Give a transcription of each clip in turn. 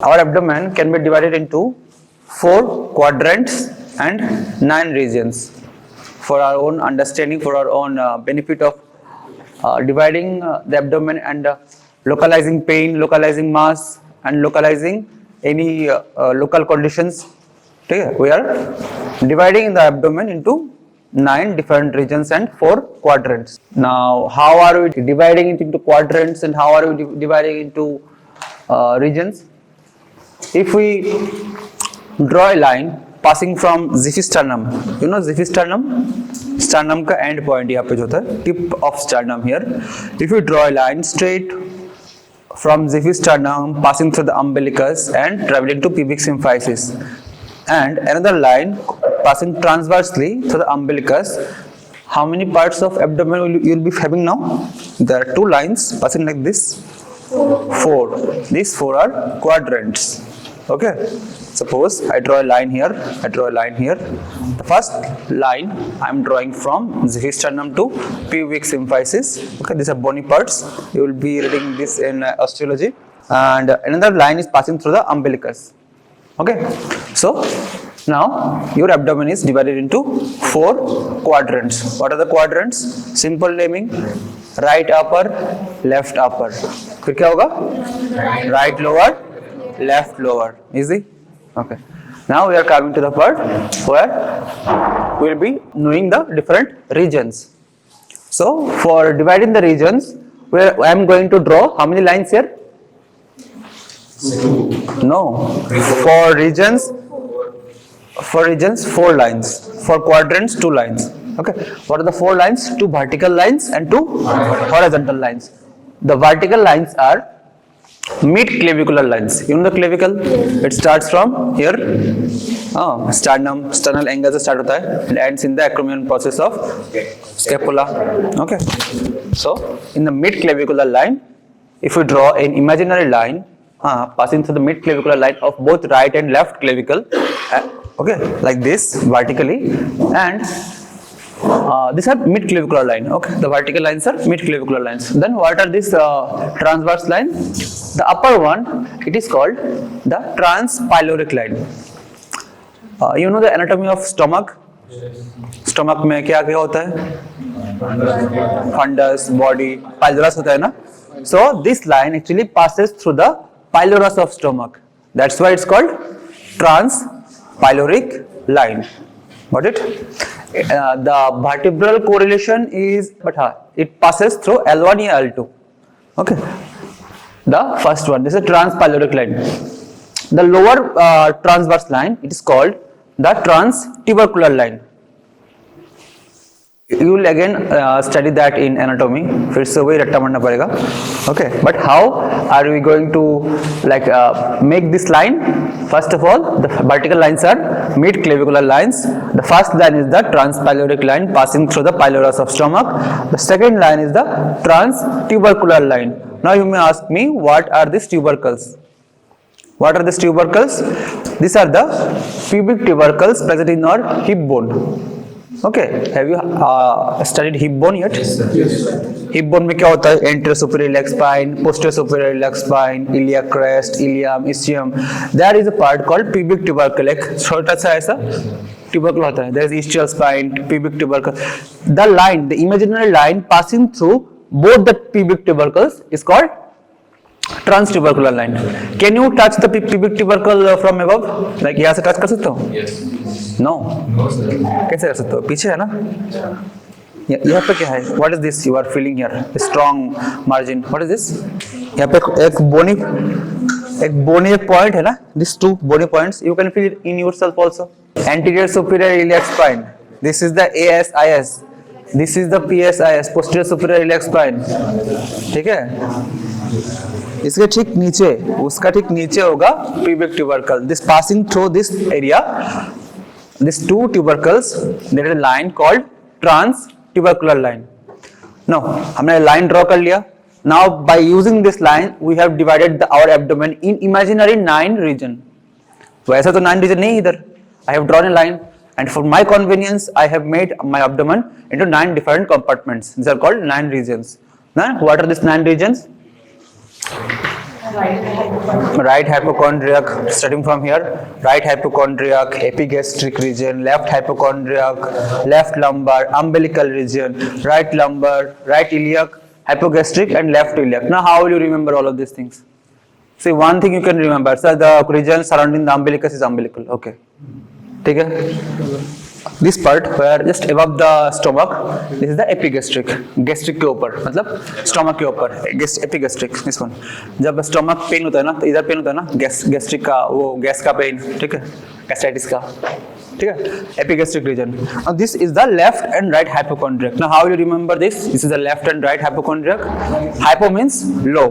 Our abdomen can be divided into 4 quadrants and 9 regions. For our own understanding, for our own benefit of dividing the abdomen and localizing pain, localizing mass, and localizing any local conditions, okay, we are dividing the abdomen into 9 different regions and 4 quadrants. Now, how are we dividing it into quadrants and how are we dividing into regions? If we draw a line passing from xiphisternum, you know xiphisternum, sternum का end point यहाँ पे जो होता है, tip of sternum here. If you draw a line straight from xiphisternum passing through the umbilicus and traveling to pubic symphysis, and another line passing transversely through the umbilicus, how many parts of abdomen you will be having now? There are 2 lines passing like this. 4. These 4 are quadrants. Okay. Suppose I draw a line here. I draw a line here. The first line I am drawing from xiphisternum to pubic symphysis. Okay. These are bony parts. You will be reading this in osteology. And another line is passing through the umbilicus. Okay. So now your abdomen is divided into 4 quadrants. What are the quadrants? Simple naming. Right upper, left upper. फिर क्या होगा? Right lower, left lower. Easy? Okay. Now we are coming to the part where we will be knowing the different regions. So for dividing the regions, where I am going to draw how many lines here? No. For regions 4 lines. For quadrants 2 lines. Okay. What are the 4 lines? 2 vertical lines and 2 horizontal lines. The vertical lines are mid-clavicular lines. You know the clavicle? It starts from here. Sternum, sternal angle से start होता है and ends in the acromion process of scapula. Okay. So in the mid-clavicular line, if we draw an imaginary line passing through the mid-clavicular line of both right and left clavicle, okay, like this vertically, and these are mid-clavicular line. Okay, the vertical lines are mid-clavicular lines. Then what are these transverse line? The upper one, it is called the transpyloric line. You know the anatomy of stomach? Stomach में क्या क्या होता है? Fundus, body, pylorus होता है ना? So this line actually passes through the pylorus of stomach. That's why it's called transpyloric line. Got it? The vertebral correlation is, it passes through L1 or L2. Okay. The first one, this is a transpyloric line. The lower transverse line, it is called the transtubercular line. You will again study that in anatomy. फिर से वही रट्टा मारना पड़ेगा. Okay. But how are we going to make this line? First of all, the vertical lines are mid-clavicular lines. The first line is the transpyloric line passing through the pylorus of stomach. The second line is the transtubercular line. Now you may ask me, what are these tubercles? What are these tubercles? These are the pubic tubercles present in our hip bone. Okay, have you studied hip bone yet? Yes. Hip bone में क्या होता है? Anterior superior iliac spine, posterior superior iliac spine, iliac crest, ilium, ischium. There is a part called pubic tubercle. एक छोटा सा ऐसा tubercle होता है. There is ischial spine, pubic tubercle. The line, the imaginary line passing through both the pubic tubercles is called transtubercular line. Can you touch the pubic tubercle from above? Like यहाँ से touch कर सकते हो? Yes. No. कैसे कर सकते हो? पीछे है ना? यहाँ पे क्या है? What is this you are feeling here? A strong margin. What is this? यहाँ पे एक bony point है ना? These 2 bony points. You can feel it in yourself also. Anterior superior iliac spine. This is the ASIS. This is the PSIS. Posterior superior iliac spine. ठीक है? इसके ठीक नीचे, उसका ठीक नीचे होगा pubic tubercle. This passing through this area. These 2 tubercles, there is a line called transtubercular line. Now, हमने line draw कर लिया. Now, by using this line, we have divided our abdomen in imaginary 9 region. वैसा तो 9 region नहीं इधर. I have drawn a line, and for my convenience, I have made my abdomen into 9 different compartments. These are called 9 regions. Now, what are these 9 regions? Right hypochondriac, starting from here, right hypochondriac, epigastric region, left hypochondriac, left lumbar, umbilical region, right lumbar, right iliac, hypogastric and left iliac. Now how will you remember all of these things? See, one thing you can remember, so the region surrounding the umbilicus is umbilical. Okay, ठीक है? This part where just above the stomach, this is the epigastric. Gastric के ऊपर, मतलब stomach के ऊपर, epigastric. This one. जब stomach pain होता है ना, तो इधर pain होता है ना, gastric का, वो gas का pain, ठीक है? ascites का, ठीक है? Epigastric region. Now this is the left and right hypochondriac. Now how will you remember this? This is the left and right hypochondriac. Hypo means low.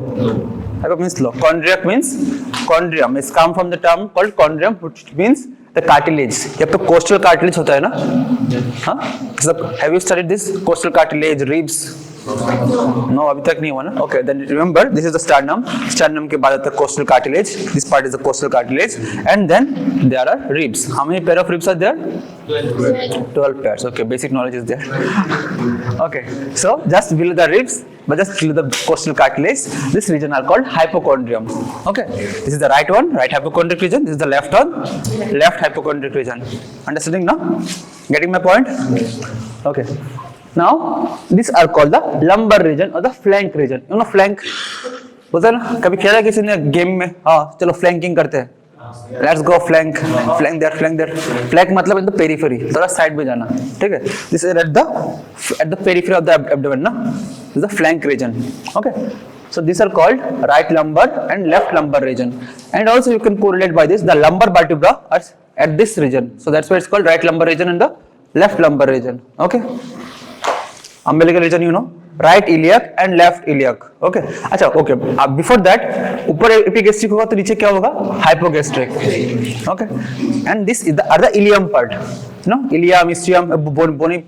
Hypo means low. Chondriac means chondrium. It's come from the term called chondrium, which means the cartilage. जब तो coastal cartilage होता है ना, हाँ? Have you studied this coastal cartilage, ribs? No, अभी तक नहीं हुआ ना. Okay, then remember this is the sternum. Sternum के बाद आता है coastal cartilage. This part is the coastal cartilage, and then there are ribs. How many pair of ribs are there? 12 pairs. Okay, basic knowledge is there. Okay, so just below the ribs, but just below the coastal cartilage, this region are called hypochondrium. Okay, this is the right one, right hypochondriac region. This is the left one, left hypochondriac region. Understanding now? Getting my point? Okay. Now these are called the lumbar region or the flank region. You know flank? बोलते हैं ना, कभी खेला किसी ने game में? हाँ, चलो फ्लैंकिंग करते हैं. Let's go flank, flank there, flank there. Flank मतलब in the periphery, थोड़ा साइड में जाना, ठीक है? This is at the periphery of the abdomen, ना? This is the flank region. Okay. So these are called right lumbar and left lumbar region. And also you can correlate by this. The lumbar vertebra are at this region. So that's why it's called right lumbar region and the left lumbar region. Okay. Umbilical region, you know. Right iliac and left iliac. Okay. अच्छा, okay. Before that, ऊपर epigastric होगा तो नीचे क्या होगा? Hypogastric. Okay. And this is are the ilium part. You know, ilium, ischium, bony,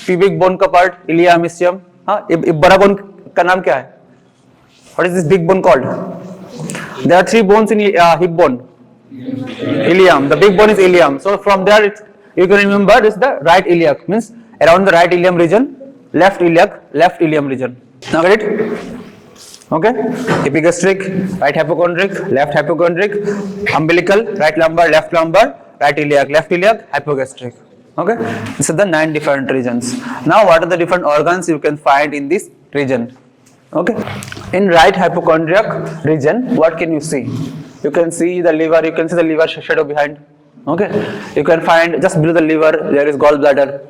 pubic bone का part, ilium, ischium. हाँ, ये बड़ा bone का नाम क्या है? What is this big bone called? There are 3 bones in hip bone. Ilium. The big bone is ilium. So from there, you can remember this is the right iliac. Means around the right ilium region. Left iliac, left ilium region. Now get it? Okay. Epigastric, right hypochondriac, left hypochondriac, umbilical, right lumbar, right iliac, hypogastric. Okay. These are the 9 different regions. Now what are the different organs you can find in this region? Okay. In right hypochondriac region, what can you see? You can see the liver. You can see the liver shadow behind. Okay. You can find just below the liver there is gallbladder.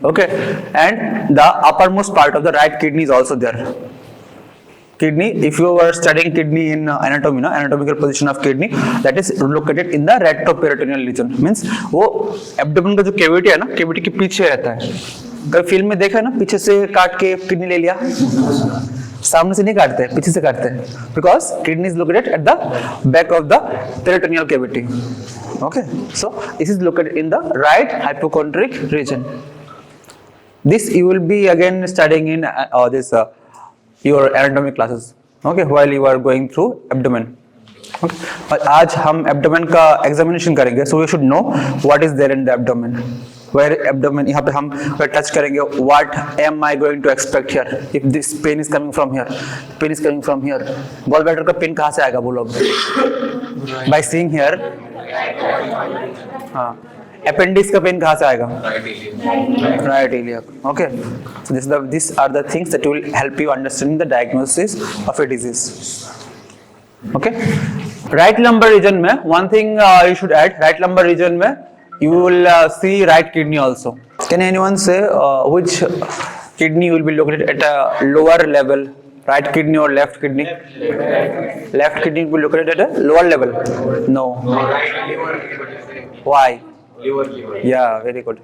Okay, and the uppermost part of the right kidney is also there. Kidney, if you were studying kidney in anatomy, no, anatomical position of kidney, that is located in the retroperitoneal region. Means वो abdomen का जो cavity है ना, cavity के पीछे रहता है. कभी फिल्म में देखा है ना, पीछे से काट के किडनी ले लिया. सामने से नहीं काटते, पीछे से काटते हैं. Because kidney is located at the back of the peritoneal cavity. Okay, so this is located in the right hypochondriac region. This you will be again studying in your anatomy classes. Okay, while you are going through abdomen. Okay, but आज हम abdomen का examination करेंगे, so you should know what is there in the abdomen. Where abdomen, यहाँ पे हम touch करेंगे. What am I going to expect here? If this pain is coming from here, pain is coming from here. Gallbladder का pain कहाँ से आएगा बोलो? By seeing here. हाँ. Appendix का पेन कहाँ से आएगा? Right iliac. Okay. So these are the things that will help you understanding the diagnosis of a disease. Okay. Right lumbar region में one thing you should add. Right lumbar region में you will see right kidney also. Can anyone say which kidney will be located at a lower level? Right kidney or left kidney? Left kidney will be located at a lower level. No. Why? Liver. Yeah, very good.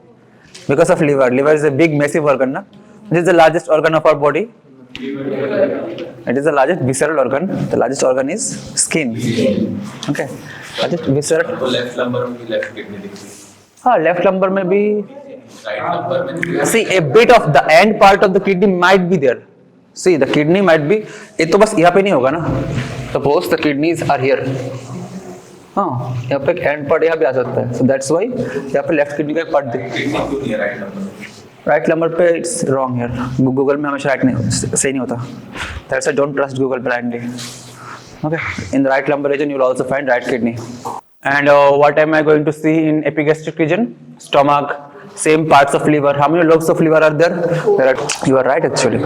Because of liver. Liver is a big, massive organ. Na? This is the largest organ of our body. It is the largest visceral organ. The largest organ is skin. Okay. Largest visceral. Left lumbar में भी left kidney. हाँ, left lumbar में भी. Right lumbar में. See, a bit of the end part of the kidney might be there. See, the kidney might be. ये तो बस यहाँ पे नहीं होगा ना. Suppose the kidneys are here. हाँ, यहाँ पे एक एंड पार्ट यहाँ भी आ सकता है. So that's why यहाँ पे लेफ्ट किडनी का एक पार्ट दे. किडनी क्यों नहीं है राइट नंबर? राइट नंबर पे इट्स रॉन्ग हियर. गूगल में हमेशा राइट नहीं सही नहीं होता. That's why don't trust Google blindly. Okay, in the right lumbar region you will also find right kidney. And what am I going to see in epigastric region? Stomach, same parts of liver. How many lobes of liver are there? There are. You are right actually.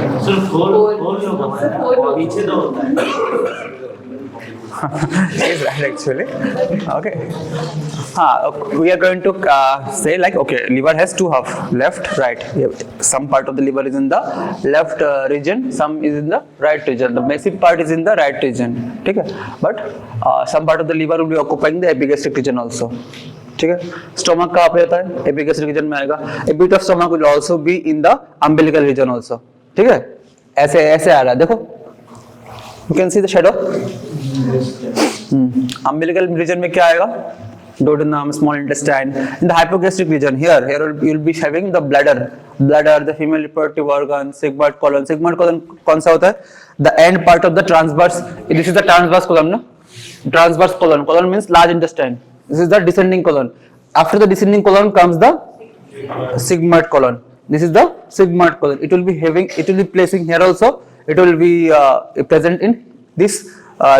He is right actually. Okay. We are going to say like, okay, liver has two half, left, right. Some part of the liver is in the left region, some is in the right region. The massive part is in the right region. Okay. But some part of the liver will be occupying the epigastric region also. ठीक है. Stomach कहाँ पे आता है? Epigastric region में आएगा. A bit of stomach will also be in the umbilical region also. ठीक है. ऐसे ऐसे आ रहा है देखो. You can see the shadow. Umbilical region में क्या आएगा? Duodenum, small intestine. In the hypogastric region, here you'll be having the bladder, the female reproductive organ, sigmoid colon. Sigmoid colon कौन सा होता है? The end part of the transverse. This is the transverse colon, no? Transverse colon. Colon means large intestine. This is the descending colon. After the descending colon comes the sigmoid colon. This is the sigmoid colon. It will be placing here also. It will be present in this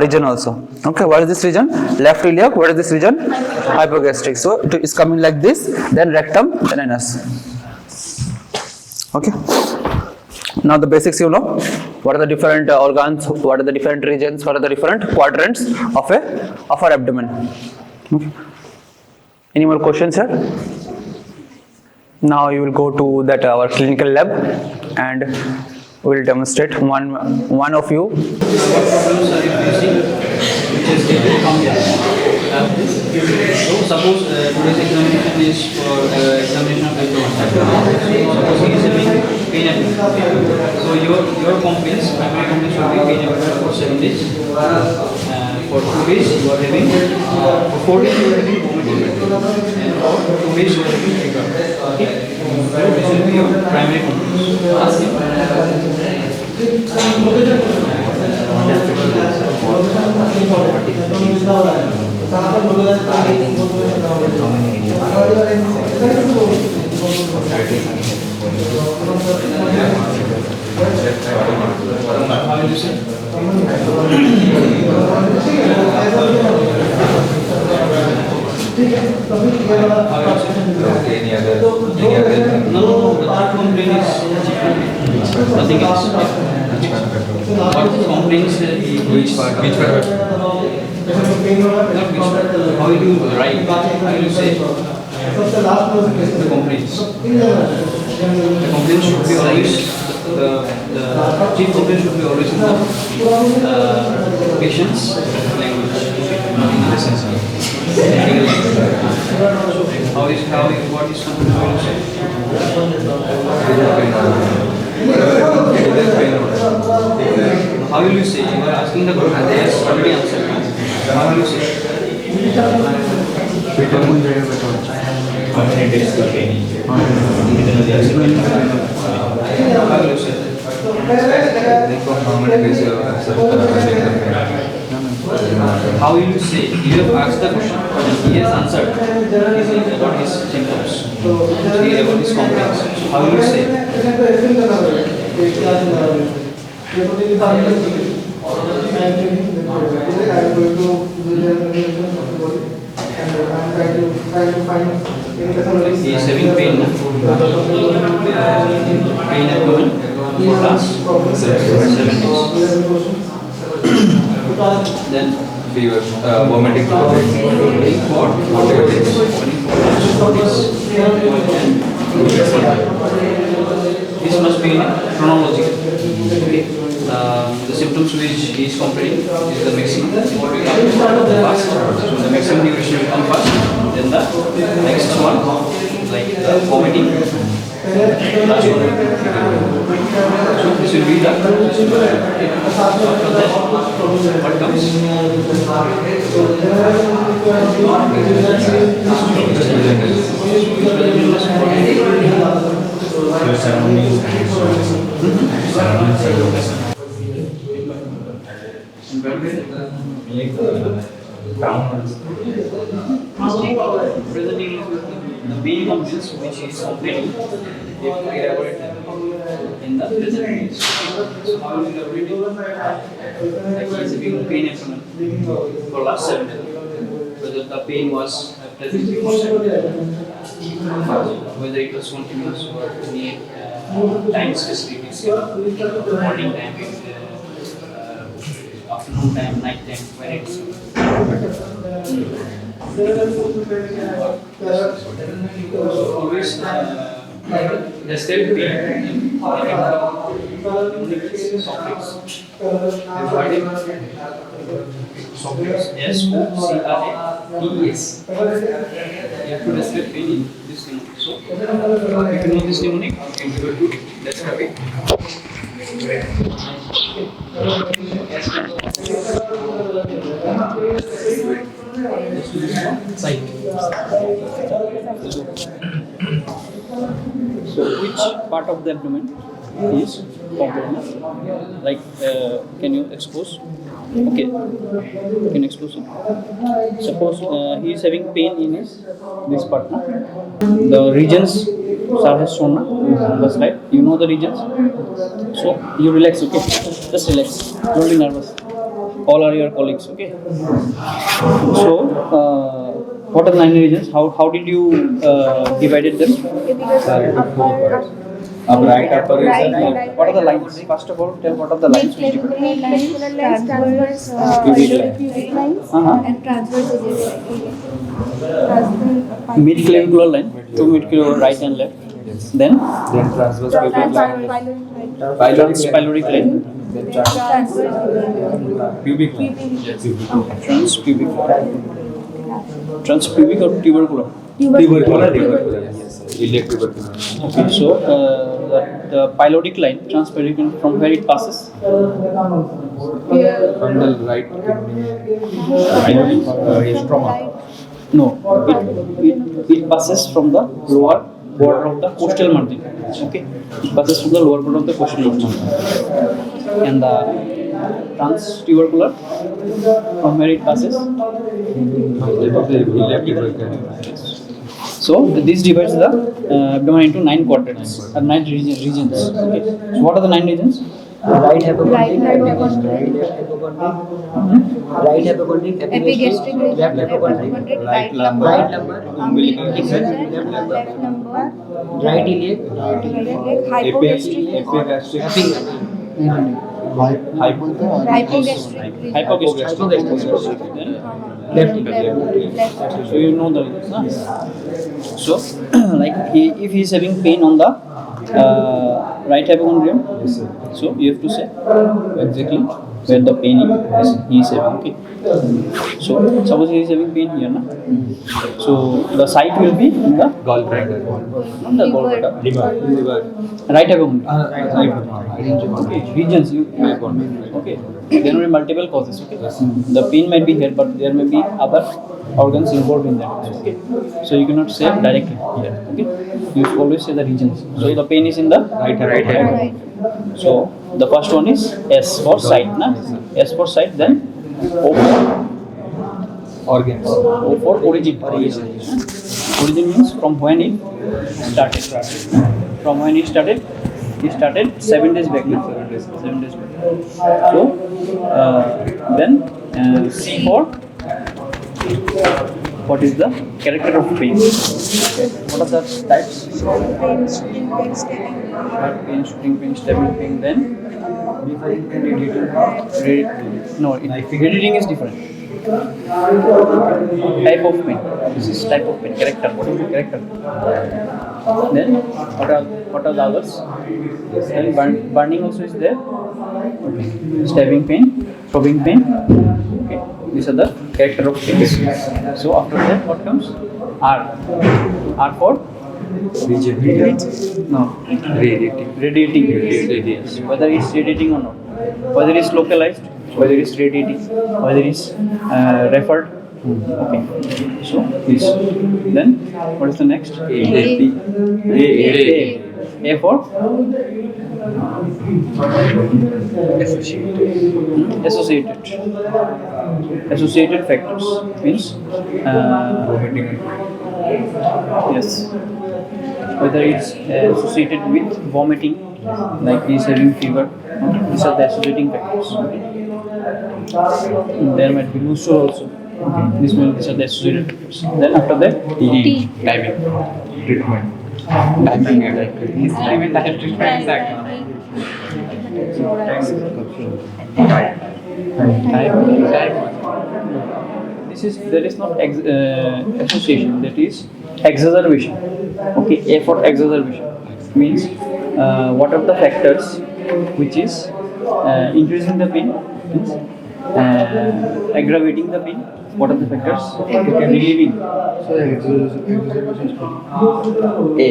region also. Okay, what is this region? Left iliac. What is this region? Hypogastric. So it is coming like this, then rectum, then anus. Okay. Now the basics you know. What are the different organs? What are the different regions? What are the different quadrants of our abdomen? Okay. Any more questions here? Now you will go to that our clinical lab and we will demonstrate one of you. So suppose today's examination is for examination of abdomen. Suppose he is having pain abdomen. So your complaints, primary complaints will be pain abdomen for 7 days. For 2 days you are having, for 4 days you are having vomiting, and for 2 days you are having fever. Okay. So this will be your primary complaints. Ask him. No, the complaint is nothing else. What complaints? Which part? Not which part. How will you write? How will you say the complaints? The complaint should be always the chief complaint should be always in the patient's language. What is something how you say? How will you say? You are asking the question. Yes, already answered. How will you say? How many days to training? How will you say? How will you say? You have asked the question. He has answered. He is about his symptoms. He is about his complaints. How will you say? He is having pain. Pain abdomen for last 7 days. Then fever, vomiting. vomiting for 4 days. This must be chronological. Okay. The symptoms which he is complaining is the maximum. It will come fast. So the maximum duration will come fast. Then the next one, like vomiting. Last one. So this will be the after that. What comes? Presenting the main complaints which is complaining. If we elaborate them. in the present case. So how will you elaborate it? Like he is having pain abdomen for last 7 days. Whether the pain was present before 7 days, whether it was continuous or any time specific, morning time, afternoon time, night time, when it's so always the step pain in sockets. Sockets, S-O-C-R-A-T-S. You have to describe pain in this mnemonic. So, if you know this mnemonic, you can go to let's have it. Side. So, which part of the abdomen is compromised? Like, can you expose? Okay, you can expose it. Suppose he is having pain in his this part. No? The regions sir has shown on the slide. You know the regions. So you relax. Okay, just relax. Don't be nervous. All are your colleagues. Okay. So what are the 9 regions? How did you divided them? Right, upper is Right. What are the lines? First of all, tell what are the lines which differ. Lines, transverse pubic lines, and transverse Mid-clavicular line, 2 mid-clavicular right and left. Then transverse pubic line, transpyloric line, pubic line, transpubic or tubercular. tubercular, yes, iliac tubercular. Okay, so the pyloric line, transpyloric line, from where it passes? From the right kidney, stoma. No, it passes from the lower border of the costal margin. Okay, it passes from the lower border of the costal margin. And the transtubercular, from where it passes? Iliac tubercular. So this divides the abdomen into 9 quadrants or 9 regions. Okay. So what are the 9 regions? Right hypochondric, epigastric, left hypochondric, right lumbar, right lumbar, umbilical, left lumbar, right iliac, hypogastric, Hypogastric. left. So you know the reasons. Huh? So like if he is having pain on the right hypochondrium, so you have to say exactly where the pain is he is having. Okay. So suppose he is having pain here, na? So the site will be in the gallbladder, not the gallbladder, liver, right hypochondrium. Okay. Regions you okay. There will be multiple causes. Okay. The pain might be here, but there may be other organs involved in that. Okay. So you cannot say directly here. Okay. You always say the regions. So the pain is in the right. So the first one is S for site, na? S for site, then O for organs, origin. Origin means from when it started. From when it started 7 days back. 7 days back. So then C for what is the character of pain? What are the types? Pain, shooting pain, stabbing pain. Heart pain, shooting pain, stabbing pain, then radiating is different. Type of pain. This is type of pain. Character. What is the character? Then what are the others? Then burning also is there. Stabbing pain, probing pain. Okay. These are the character of pain. So after that, what comes? R. R for radiating. Yes. Whether it's radiating or not, whether it's localized, whether it's radiating, whether it's referred. Okay. So this. Then what is the next? A for Associated factors means vomiting. yes, whether it's associated with vomiting, like he's having fever. These are the associating factors. There might be loose sore also. These are the associated factors. Then after that, Timing. Treatment. Timing. there is not association, that is exacerbation. Okay, A for exacerbation means what are the factors which is increasing the pain, means aggravating the pain. What are the factors? Relieving. A.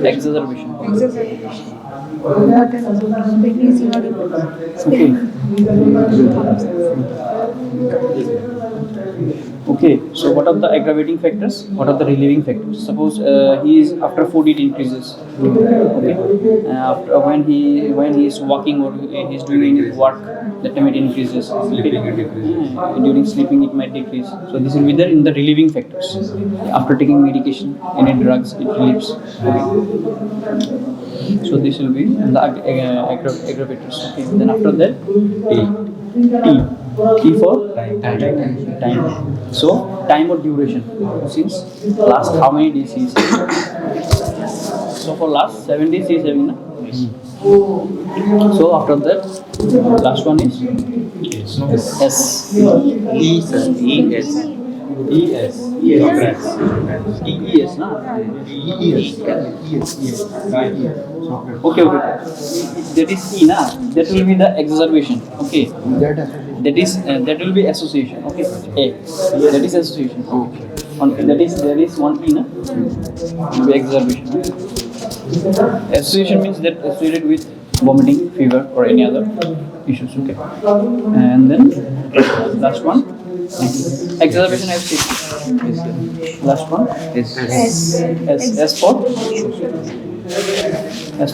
Exacerbation. Okay, so what are the aggravating factors? What are the relieving factors? Suppose he is after food it increases. Okay, after when he is walking or he is doing any work, that time it increases. Sleeping it decreases. During sleeping it might decrease. So this will be there in the relieving factors. After taking medication, any drugs, it relieves. Okay. So this will be the aggravators. Okay. Then after that, T for time. So time or duration. Since last how many days he is having? So for last 7 days he is having. Na? So after that, last one is S. EES, na? Okay. That is E, na? That will be the exacerbation. Okay. That will be association. Okay. A. That is association. Okay. There is one E, na? Will be exacerbation. Association means that associated with vomiting, fever, or any other issues. Okay. And then last one. Exacerbation I have said. Last one. S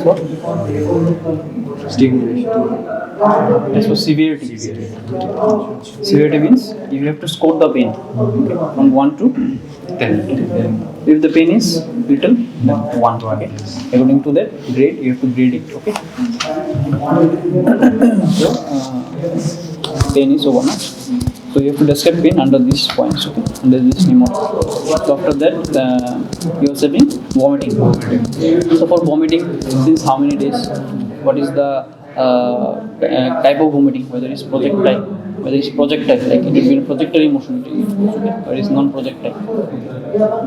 for Stimulation. S for severity. Severity means you have to score the pain, okay, from 1 to 10. If the pain is little, then 1. Okay. According to that grade, you have to grade it. Okay. So pain is over. So you have to describe pain under these points. Okay. Under this mnemonic. So after that, you are having vomiting. So for vomiting, since how many days? What is the type of vomiting? Whether it's projectile, like it will be projectile motion, or it's non-projectile.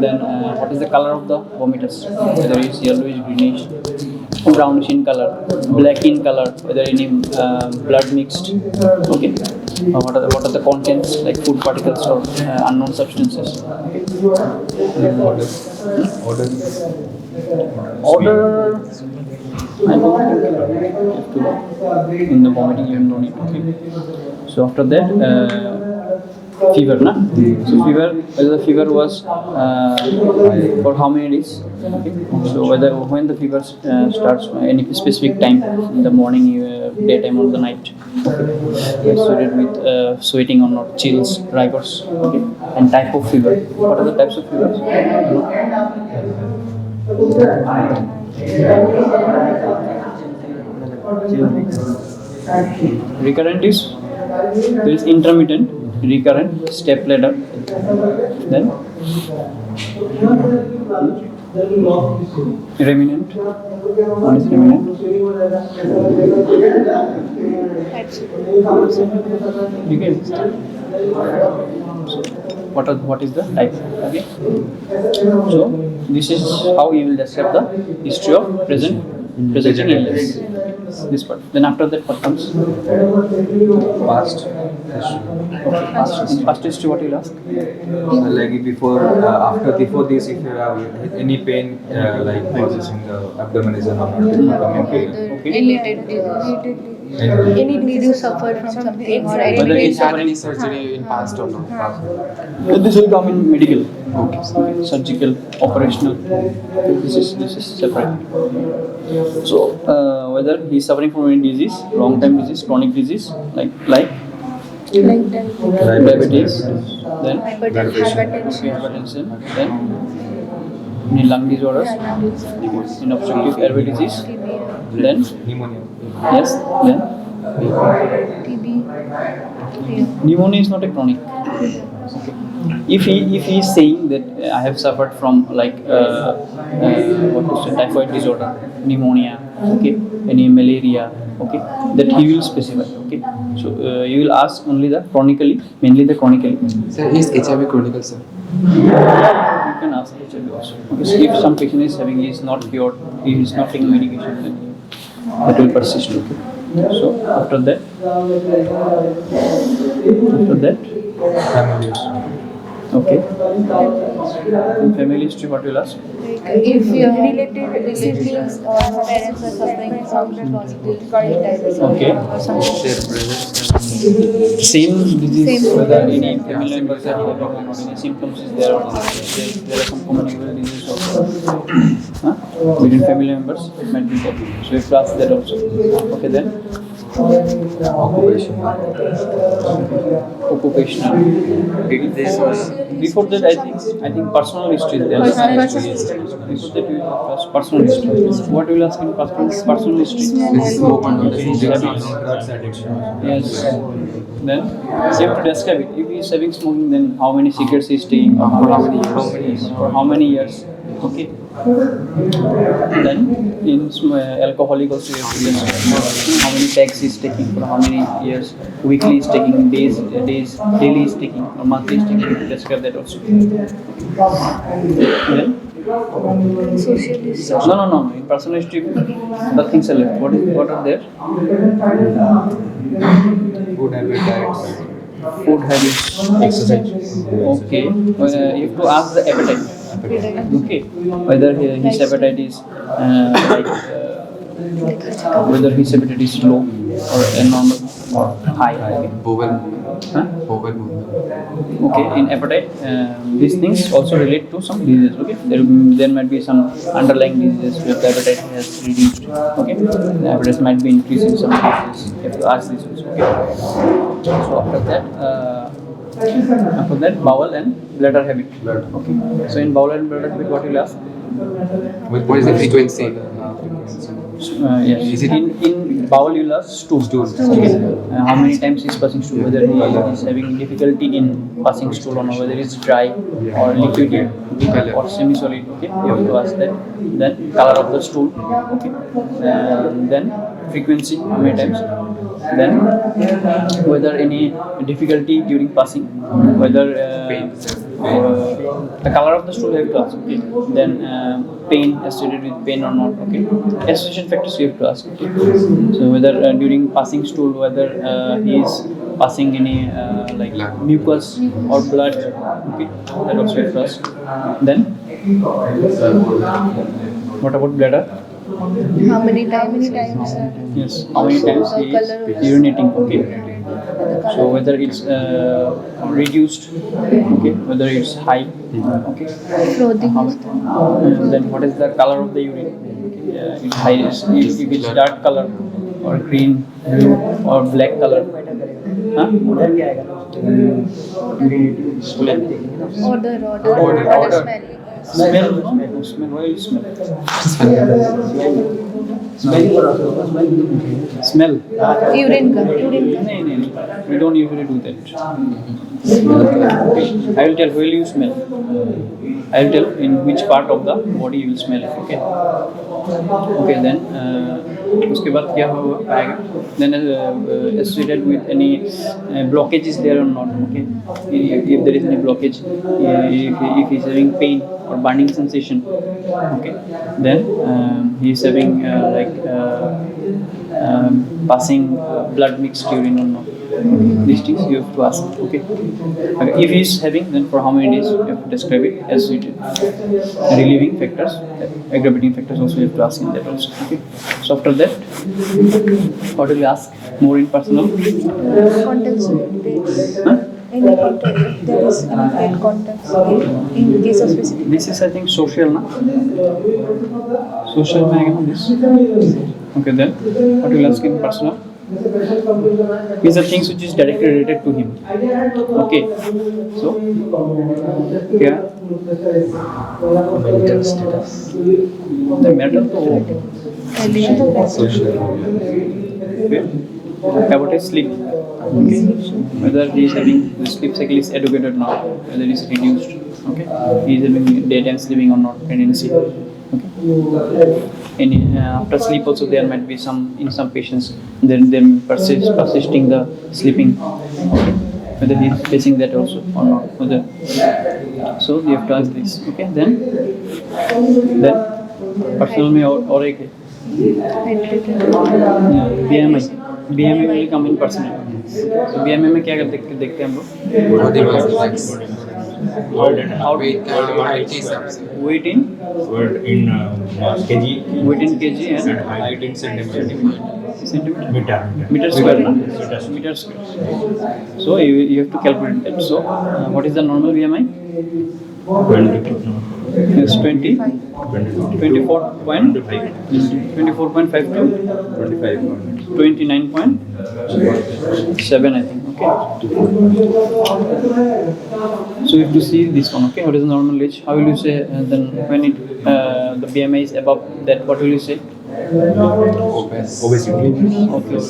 Then what is the color of the vomiters? Whether it's yellowish, greenish, brownish in color, black in color, whether any blood mixed. Okay. What are the contents, like food particles or unknown substances? Order. I don't think in the vomiting you don't need to keep. So after that, fever, na? So whether the fever was for how many days? Okay. So when the fever starts, any specific time in the morning, daytime or the night. Okay. Associated with sweating or not, chills, rigors. Okay. And type of fever. What are the types of fevers? Recurrent is, there is intermittent, recurrent, step ladder, then reminent. One is reminent. You get it. So what is the type? Okay. So this is how you will describe the history of presenting illness. This part. Then after that, what comes? Past. Okay. Past history. What you'll ask? Like before this, if you have any pain, like processing the abdomen is not coming pain. Okay. Any disease suffered from something or any Whether pain. it's Had any surgery in past or not? This will come in medical, surgical, operational. This is separate. So whether he is suffering from any disease, long time disease, chronic disease, like Like that. diabetes, then Hypertension. then any lung disorders, in obstructive airway disease, then Pneumonia. yes, then TB. Yeah. pneumonia is not a chronic. If he is saying that I have suffered from like what is it, typhoid disorder, pneumonia, okay, any malaria, okay, that he will specify, okay. So you will ask only the chronically, mainly the chronically. Sir, is HIV chronic, sir? You can ask HIV also. Okay, so if some patient is having, he is not cured, he is not taking medication, then that will persist. Okay. So after that, Family use. okay. In family history, what will ask? If your related siblings or parents are suffering from appendicitis Okay. or something. Their brothers. Same disease, Same. whether any family members are having or not, any symptoms is there or not. There are some communicable diseases also. Within family members, it might be there. So you have to ask that also. Okay, then Occupation. occupational. Before that, I think personal history is there. Personal history. Before that, you will ask personal history. What will ask in personal history? Is smoke on the Habits. Drugs addiction. Yes. Then you have to describe it. If he is having smoking, then how many cigarettes he is taking, or for how many years, for how many years. Okay. Then in alcoholic also you have to describe how many packs he is taking, for how many years, weekly is taking, days, daily is taking, or monthly is taking. You have to describe that also. Then Socialist. no. In personal history, the things are left. What are there? Good habit, diets. Food habits, Exercise. okay. You have to ask the appetite. Okay, whether his appetite is whether his appetite is low or normal or high. Okay. Bowel. Huh? Bowel. Okay, in appetite, these things also relate to some diseases. Okay, there might be some underlying diseases where the appetite has reduced. Okay, the appetite might be increasing some diseases. You have to ask these also. Okay, so after that, bowel and bladder habit. Okay, so in bowel and bladder habit, what will ask? What is the frequency? Yes. Is it- in bowel you will ask stool. Okay. How many times he is passing stool? Whether he is having difficulty in passing stool or not, whether it's dry or liquid or semi-solid. Okay, you have to ask that. Then color of the stool. Okay. Then frequency, how many times? Then whether any difficulty during passing, whether the color of the stool you have to ask. Okay. Then pain associated with pain or not. Okay. Association factors you have to ask. Okay. So whether during passing stool, whether he is passing any like mucus or blood. Okay. That also you have to ask. Then what about bladder? How many times? Yes. How many times he is urinating? Okay. So whether it's reduced, okay, whether it's high, okay. Clothing. Then what is the color of the urine? Okay. It's high. If it's dark color or green, blue or black color. Huh? Odor smell. Smell? No, smell. Why you smell? Smell. Urine ka. No. We don't usually do that. I will tell where you smell. I will tell in which part of the body you will smell it. Okay. Okay. Then उसके बाद क्या होगा? Then associated with any blockage is there or not? Okay. If there is any blockage, if he is having pain or burning sensation, okay, then he is having passing blood mixed urine or not. These things you have to ask. Okay. If he is having, then for how many days you have to describe it as you did. Relieving factors, aggravating factors also you have to ask in that also. Okay. So after that, what will you ask more in personal? Contents dates. In if there is unpaid contents in case of specific. This is I think social, na? Social में आएगा ना this. Okay, then what will you ask in personal? These are things which is directly related to him. Okay, so क्या? Mental status. The mental तो okay. About his sleep. Okay. Whether he is having the sleep cycle is adequate or not, whether it is reduced. Okay. He is having daytime sleeping or not tendency. Okay. And after sleep also there might be some in some patients then persisting the sleeping. Okay. Whether he is facing that also or not. Whether so you have to ask this. Okay. Then personal में और एक है. BMI will come in personal. So BMI में क्या देखते हैं हम लोग? Body mass index. How Weight height is weight in Word in kg weight in kg and height in centimeter. meter square, na? Meter square. So you have to calculate that. So what is the normal BMI? It's 20. 24.5 to 29.7 I think. Okay. So you have to see this one. Okay. What is the normal age? How will you say then when it the BMI is above that? What will you say? Obesity. Okay.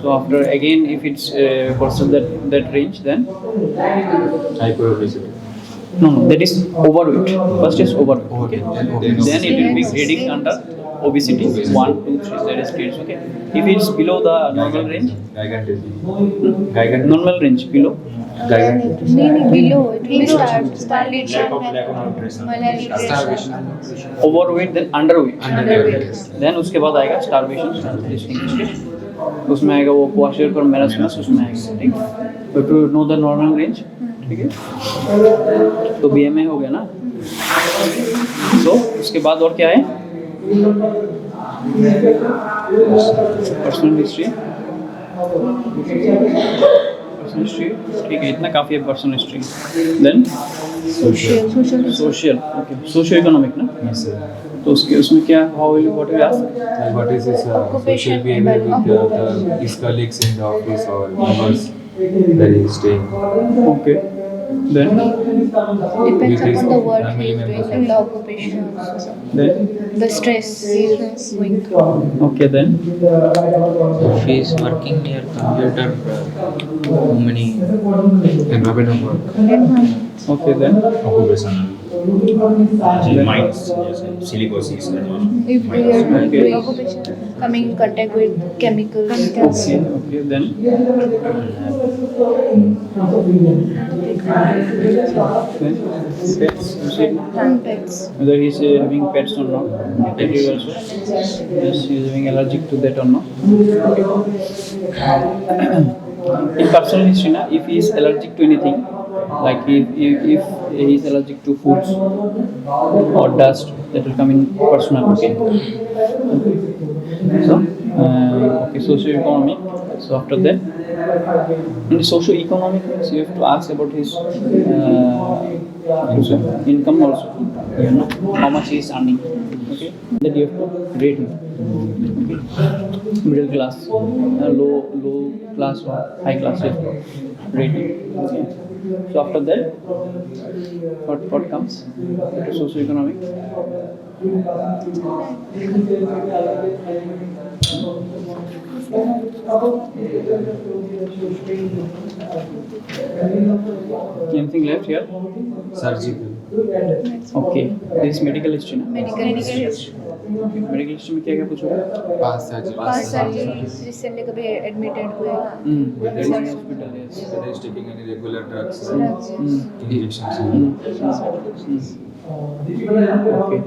So after again if it's crosses that range then Hyperobesity. no that is overweight. First is overweight. Okay. Then it will be grading under obesity 1, 2, 3. That is grades. Okay. If it's below the normal range, normal range below. Below it will Lack of nutrition. starvation. Overweight then underweight. Underweight. Then उसके बाद आएगा starvation. उसमें आएगा वो क्वाशियर marasmus उसमें आएगा. ठीक. तो to know the normal range. ठीक है. तो BMI हो गया ना. So उसके बाद और क्या है? Personal history. पर्सनल हिस्ट्री ठीक है इतना काफ़ी है personal history. Then social okay socio economic ना. Yes, sir. तो उसके उसमें क्या how will what will ask What is his social behavior with his colleagues in the office or neighbors that he is staying? Okay. Then depends upon the work he is doing, like the occupation, then the stress he is going through. Okay then If he is working near computer, how many Environment of work. Okay then Occupational. Mines, yes, silicosis. If we are doing occupation, coming in contact with chemicals, okay okay then pets. whether he is having pets or not. That is also yes he is having allergic to that or not. In personal history na, if he is allergic to anything like if he is allergic to foods or dust that will come in personal. Okay. So okay socio-economic. So after that in the socio-economic means you have to ask about his income also, you know how much he is earning. Okay. That you have to rate him. Okay. Middle class, low class or high class you have to rate him. Okay. So after that what comes? Socio-economic. Anything left here? Surgical. Okay. This is medical history na? Medical history. Okay. Medical history में क्या पूछोगे? Past surgery. Past surgery, recently कभी admitted हुए. Whether he is hospital yes. Whether he is taking any regular drugs, Drugs. injections. Okay.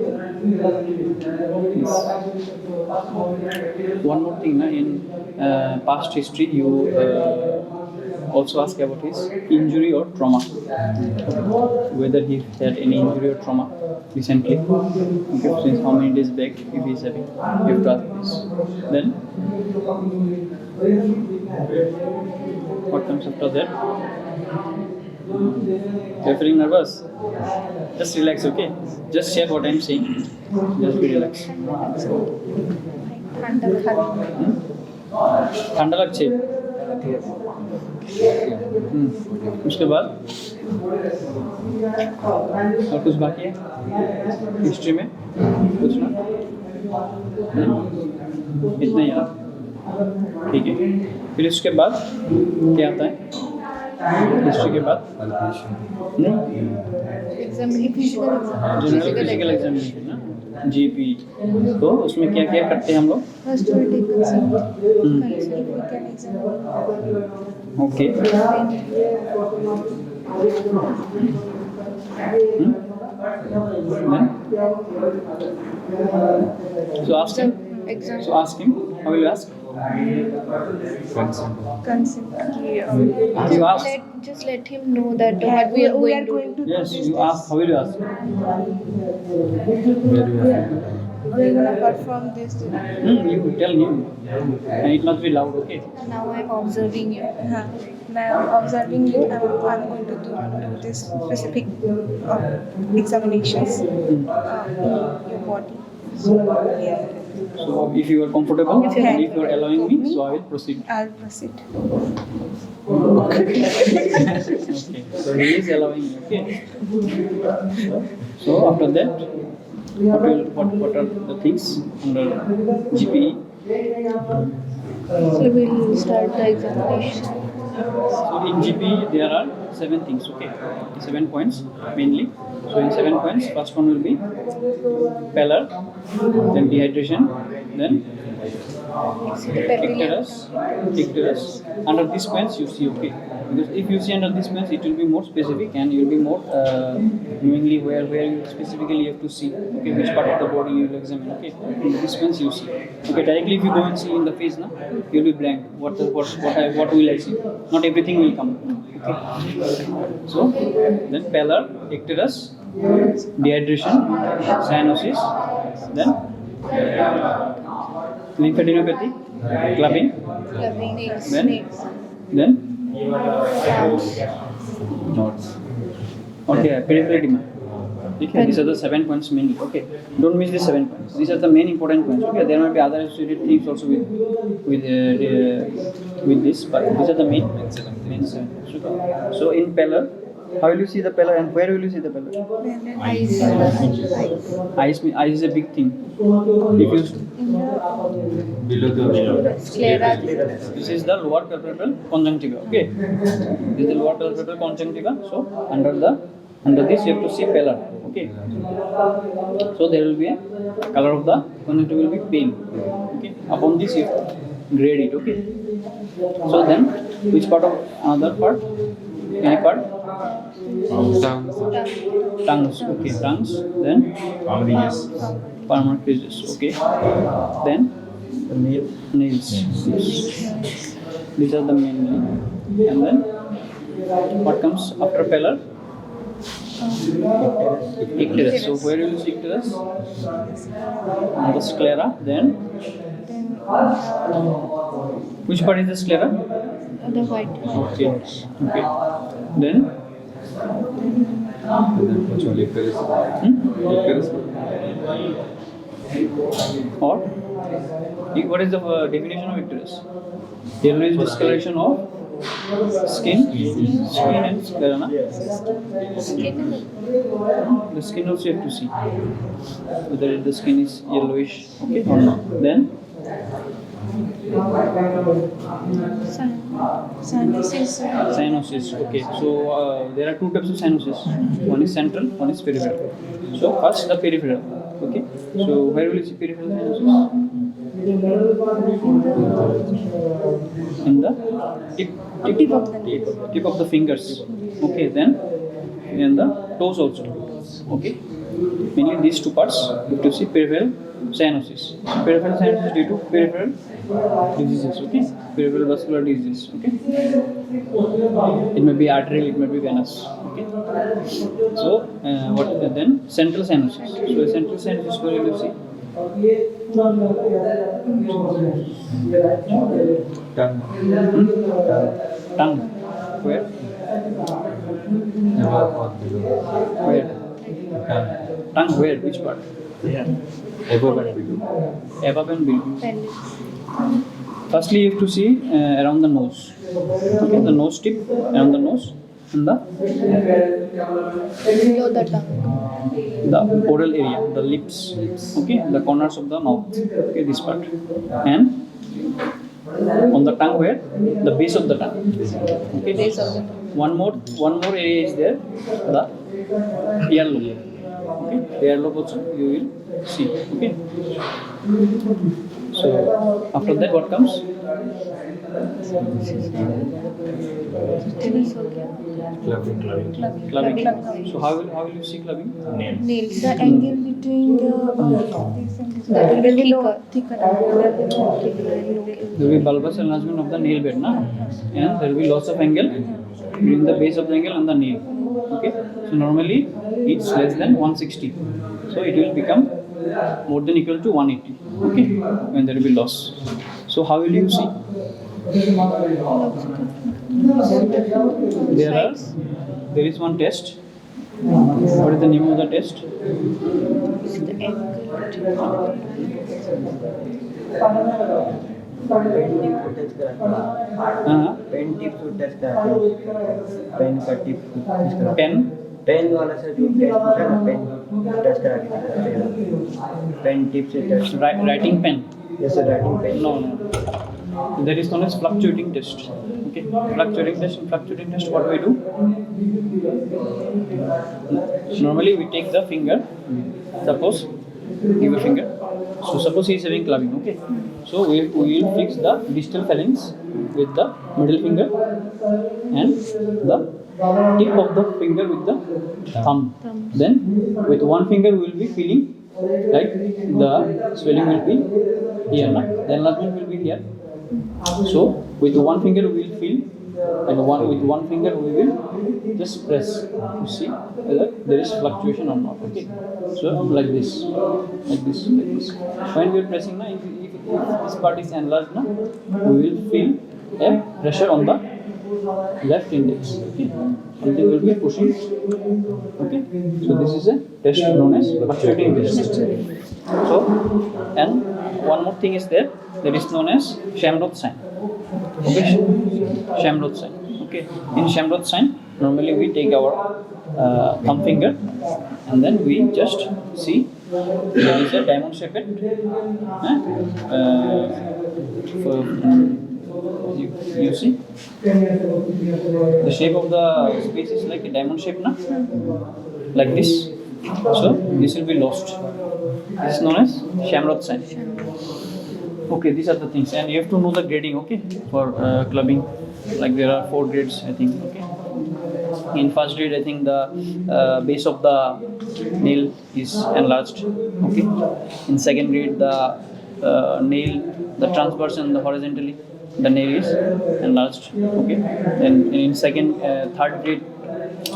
One more thing, na, in past history, you also ask about his injury or trauma. Whether he had any injury or trauma recently. Okay, since how many days back, if he is having, you have to ask this. Then, what comes after that? You're feeling nervous? Just relax, okay? Just share what I'm saying. Just be relaxed. ठंडा लगছে उसके बाद और कुछ बाकी है history में पूछना इतना ही यार ठीक है फिर इसके बाद क्या आता है हिस्ट्री के बाद फिजिकल एग्जामिनेशन ना जीपी तो उसमें क्या क्या करते हैं हम लोग First we take consent. Consent we can examine. Okay So ask him. Exam. So ask him. How will you ask? Consent. You ask. Just let him know that what we are going to do. Yes, you ask. How will you ask? We are gonna perform this. You tell him, and it must be loud. Okay. Now I am observing you. Now I am observing you. I'm going to do this specific examinations in your body. So yeah, So if you are comfortable, If you are and if you are allowing me, comfortable. so I will proceed. I'll proceed. Okay. So he is allowing me. Okay. So after that, what are the things under GPE? So we'll start the examination. So in GPE there are 7 things. Okay, 7 points mainly. So in 7 points, first one will be pallor, then dehydration, then icterus. Under these points you see, okay, because if you see under these points it will be more specific and you will be more knowingly where you specifically have to see, okay, which part of the body you will examine, okay. In these points you see, okay, directly if you go and see in the face now, you will be blank. What will I see? Not everything will come, okay. So then pallor, icterus, dehydration, cyanosis, then lymphadenopathy, clubbing, then okay, peripheral edema. Okay, these are the 7 points mainly. Okay, don't miss these 7 points. These are the main important points. Okay, there might be other associated things also with this, but these are the main 7 points. Okay. So in pallor, how will you see the pallor and where will you see the pallor? Eyes is a big thing. If you Below the Sclera. This is the lower palpebral conjunctiva. Okay, this is the lower palpebral conjunctiva. So under this you have to see pallor. Okay, so there will be a color of the conjunctiva will be pale. Okay, upon this you have to grade it. Okay, so then which part of another part? Any part? Tongues. Okay, tongues. Then palmar creases. Okay, then nails. These are the main. And then what comes after pallor? Icterus. So where will you see icterus? On the sclera. Then which part is the sclera? The white. Okay. Then or what is the definition of icterus? Yellowish discoloration of skin and sclera. Na? The skin also you have to see whether the skin is yellowish, okay, or not. Then cyanosis. Okay, so there are 2 types of cyanosis. One is central, one is peripheral. So first the peripheral. Okay, so where will you see peripheral cyanosis? In the tip of the fingers. Okay, then in the toes also. Okay, mainly these two parts. You have to see peripheral cyanosis. Peripheral cyanosis due to peripheral diseases. Okay, peripheral vascular disease. Okay, it may be arterial, it may be venous. Okay, so what is it then? Central cyanosis. So central cyanosis, where you will see tongue. Where? Where? Tongue where? Which part? Above and below. Above and below. Pelvis. Firstly, you have to see around the nose. Okay, the nose tip, around the nose, and Below the tongue. the oral area, the lips. Okay, the corners of the mouth. Okay, this part, and on the tongue where? The base of the tongue. Okay, Base of the tongue. one more area is there, the earlobe. Okay, earlobe also you will see. Okay, so after that what comes? Nails हो गया. Clubbing. Clubbing. So how will you see clubbing? Nails. The angle between the this and this that will be thicker. There will be bulbous enlargement of the nail bed, na? And there will be loss of angle between the base of the angle and the nail. Okay, so normally it's less than 160, so it will become more than equal to 180. Okay, when there will be loss. So how will you see? There is one test. What is the name of the test? The angle. Pen tip से test कराते हैं pen का tip Pen. Pen वाला से जो test होता है ना पेन टेस्ट करा के दिखाते हैं पेन टिप से टेस्ट Writing pen. जैसे writing pen No. That is known as fluctuating test. Okay, fluctuating test. In fluctuating test, what we do? Normally, we take the finger. Suppose, give a finger. So suppose he is having clubbing. Okay, so we will fix the distal phalanx with the middle finger and the tip of the finger with the thumb. Then, with one finger, we will be feeling like the swelling will be here. Na? The enlargement will be here. So with one finger we will feel, and with one finger we will just press to see whether there is fluctuation or not. Okay, so like this. When we are pressing, na, if this part is enlarged, na, we will feel a pressure on the left index. Okay, and they will be pushing. Okay, so this is a test known as fluctuating test. So, and one more thing is there. That is known as Shamroth sign. Okay, Shamroth sign. Okay, in Shamroth sign, normally we take our thumb finger and then we just see there is a diamond shaped. You see the shape of the space is like a diamond shape, na? Like this. So this will be lost. This is known as Shamroth sign. Okay, these are the things, and you have to know the grading. Okay, for clubbing, like there are 4 grades, I think. Okay, in first grade, I think the base of the nail is enlarged. Okay, in second grade, the nail, the transverse and the horizontally, the nail is enlarged. Okay, then in third grade,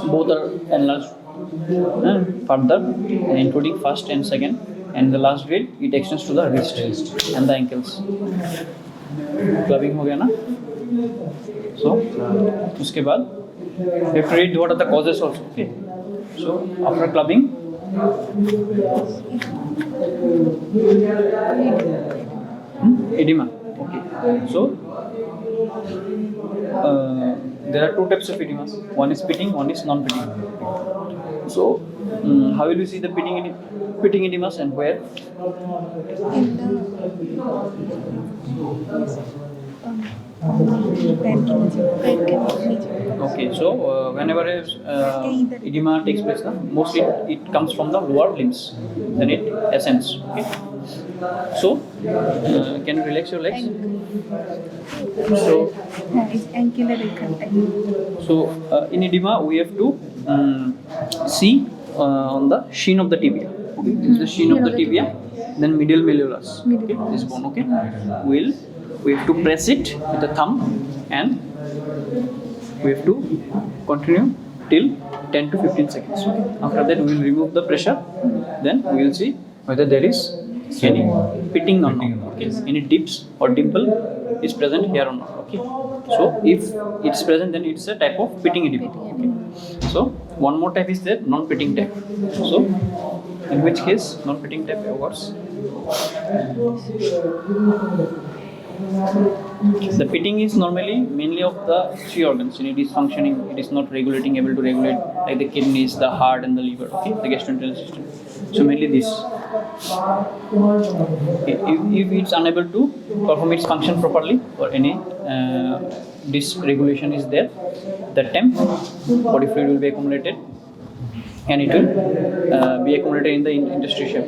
both are enlarged further, including first and second. And the last grade, it extends to the wrist and the ankles. Clubbing हो गया ना? So उसके बाद we have to read what are the causes also. Okay. So after clubbing, edema. Okay. So there are 2 types of edema. One is pitting, one is non-pitting. So how will you see the pitting edemas and where? In the Okay, so whenever edema takes place, mostly it comes from the lower limbs, then it ascends. Okay, so can you relax your legs? So it's angular recurrent. in edema we have to see on the shin of the tibia. Okay, this is the shin of the tibia. Then medial malleolus. Okay, this bone. Okay, we have to press it with the thumb, and we have to continue till 10 to 15 seconds. Okay. After that, we will remove the pressure. Then we will see whether there is any pitting or not. Okay, any dips or dimple is present here or not. Okay, so if it's present, then it's a type of pitting edema. Okay, so one more type is there, non-pitting type. So in which case non-pitting type occurs. The pitting is normally mainly of the three organs. It is functioning, it is not regulating, able to regulate, like the kidneys, the heart, and the liver. Okay, the gastrointestinal system. So mainly this. If it's unable to perform its function properly, or any dysregulation is there, that time body fluid will be accumulated, and it will be accumulated in the interstitium.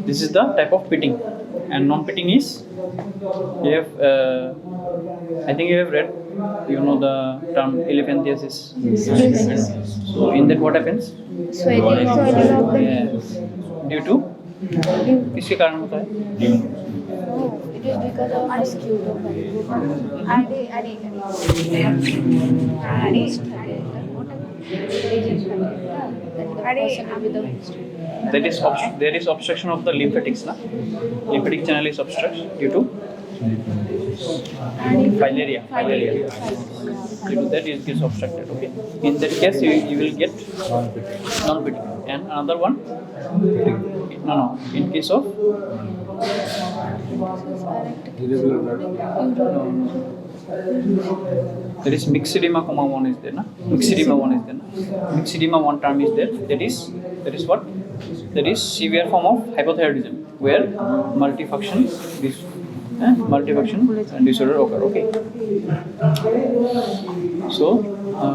This is the type of pitting. And non-pitting is, you have, I think you have read, you know the term elephantiasis. So in that what happens? Swelling of the Yes. Due to किसके कारण होता है? It is because of mosquito. That is there is obstruction of the lymphatics, na? Lymphatic channel is obstructed due to filaria. Due to that it gets obstructed. Okay. In that case, you will get non-pitting. And another one, no. In case of there is myxedema, one is there, na? Myxedema one is there, na? Myxedema one term is there. That is what? That is severe form of hypothyroidism, where multifunction disorder occur. Okay. So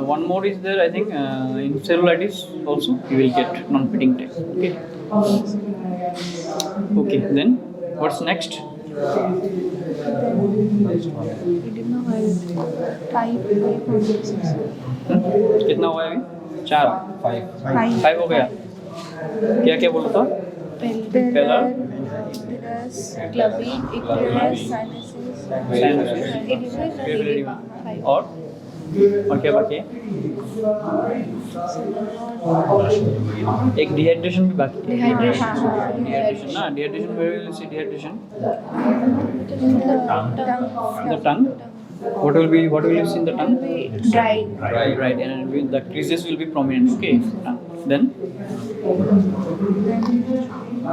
one more is there. I think in cellulitis also you will get non-pitting type. Okay. Okay. Then what's next? कितना हुआ अभी? 4 5 हो गया. क्या क्या बोला था? Pellar, clubbing, equus, sinuses, और क्या बाकी है? एक डिहाइड्रेशन भी बाकी है. डिहाइड्रेशन ना, dehydration where will you see dehydration? The tongue. What will you see in the tongue? dry. Right, and the creases will be prominent. Okay. Then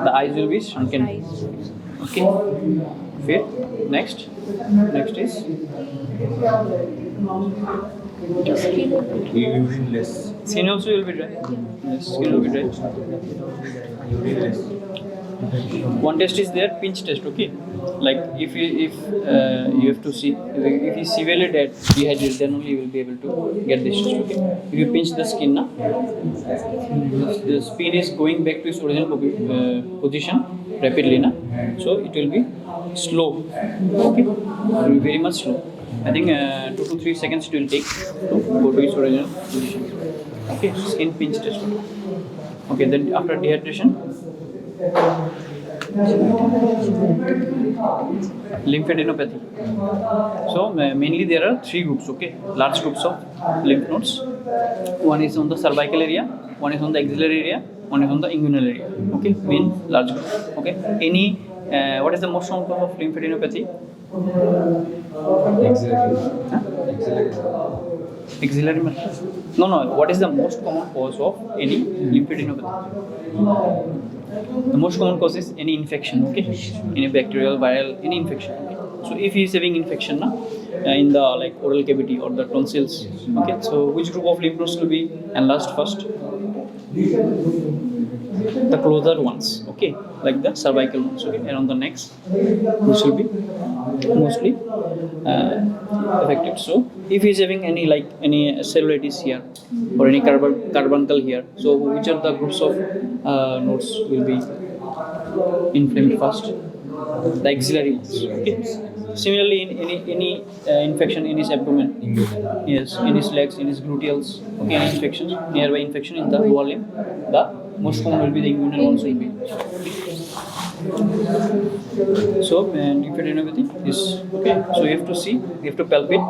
the eyes will be shrunken. Okay. Fit. Next is Urineless. skin also will be dry. Yes, skin will be dry. Urineless. One test is there, pinch test. Okay, like if you have to see if he's severely dehydrated, then only you will be able to get this test. Okay, if you pinch the skin, na, the skin is going back to its original position rapidly, na, so it will be slow. Okay, it will be very much slow. I think 2 to 3 seconds it will take to go to its original position. Okay, skin pinch test. Okay, then after dehydration, lymphadenopathy. So mainly there are 3 groups. Okay, large groups of lymph nodes. One is on the cervical area, one is on the axillary area, one is on the inguinal area. Okay, main large group. Okay, any what is the most common cause of lymphadenopathy? Axillary. No. What is the most common cause of any lymphadenopathy? The most common cause is any infection. Okay, any bacterial, viral, any infection. Okay, so if he is having infection, na, in the like oral cavity or the tonsils. Okay, so which group of lymph nodes will be enlarged first? The closer ones. Okay, like the cervical ones. Okay, and on the next, this will be mostly affected. So if he is having any cellulitis here or any carbuncle here, so which are the groups of nodes will be inflamed first? The axillary ones. Okay, Similarly, in any infection in his abdomen, yes, in his legs, in his gluteals, okay, any infections, nearby infection in the lower limb, the most common will be the inguinal ones will be. So, and infertility is okay. So you have to see, you have to palpate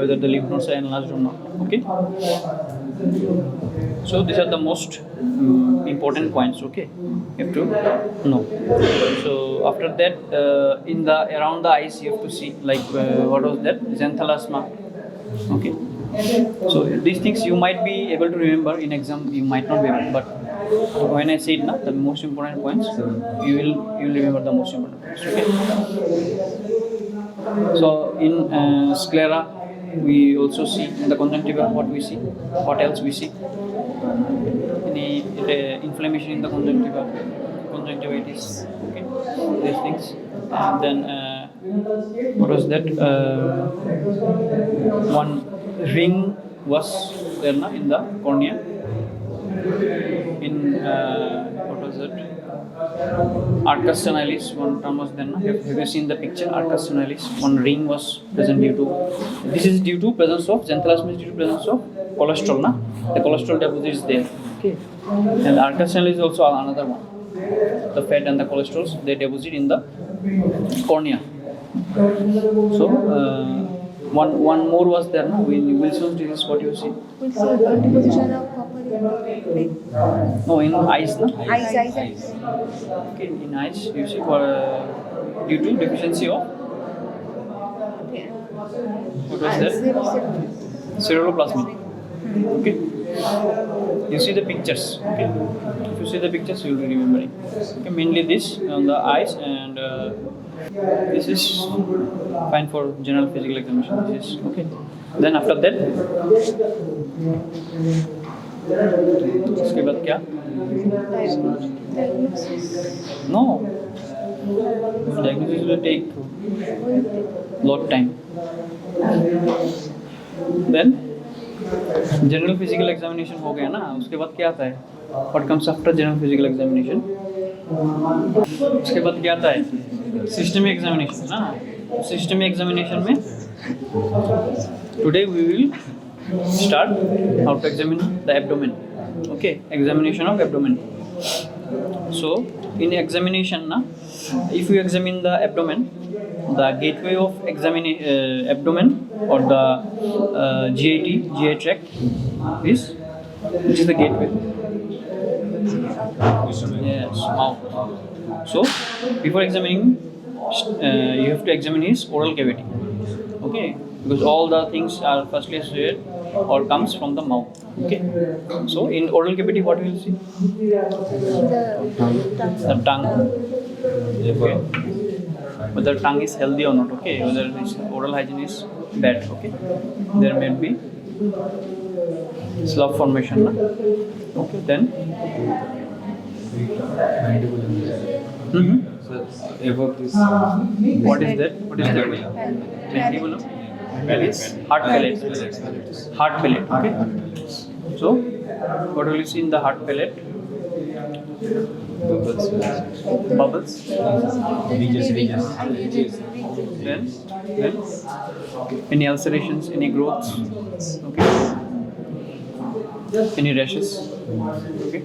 whether the lymph nodes are enlarged or not. Okay. So these are the most important points. Okay, you have to know. So after that, in the around the eyes, you have to see like what was that xanthelasma. Okay. So these things you might be able to remember in exam, you might not be able, but when I say it now, the most important points, you will remember the most important points. Okay. So in sclera, we also see in the conjunctiva what we see. What else we see? Any inflammation in the conjunctiva, conjunctivitis. Okay, these things. And then what was that? One ring was there na, in the cornea. In what was that? Arcus senilis, one term was there. Na? Have you seen the picture? Arcus senilis, one ring was present due to. This is due to presence of xanthelasma is due to presence of cholesterol. Na? The cholesterol deposit is there. Okay, and arcus senilis is also another one. The fat and the cholesterol they deposit in the cornea. So one more was there. No, Wilson's disease. What you see? We see deposition of copper in the brain. No, in eyes. No. Eyes. Okay, in eyes you see due to deficiency of what was that? Ceruloplasmin. Okay. You see the pictures. Okay. If you see the pictures, you will be remembering. Okay, mainly this on the eyes, and this is fine for general physical examination. This is okay. Then after that, उसके बाद क्या? No. Diagnosis will take lot time. Then general physical examination हो गया ना, उसके बाद क्या आता है? What comes after general physical examination? उसके बाद क्या आता है? सिस्टमिक एग्जामिनेशन ना. सिस्टमिक एग्जामिनेशन में today we will start how to examine the abdomen. Okay, examination of abdomen. So in examination na, if you examine the abdomen, the gateway of abdomen or the GI tract is, which is the gateway? Yes, mouth. So before examining, you have to examine his oral cavity. Okay, because all the things are firstly associated or comes from the mouth. Okay, so in oral cavity, what we will see? The tongue. Okay, whether tongue is healthy or not. Okay, whether its oral hygiene is bad. Okay, there may be slough formation. Na? Okay, then. So above this, What is that? What is that? Mandibulum. That is heart palate. Heart palate. Okay. So, what will you see in the heart palate? Bubbles. Then any ulcerations, any growths. Okay. Any rashes. Okay.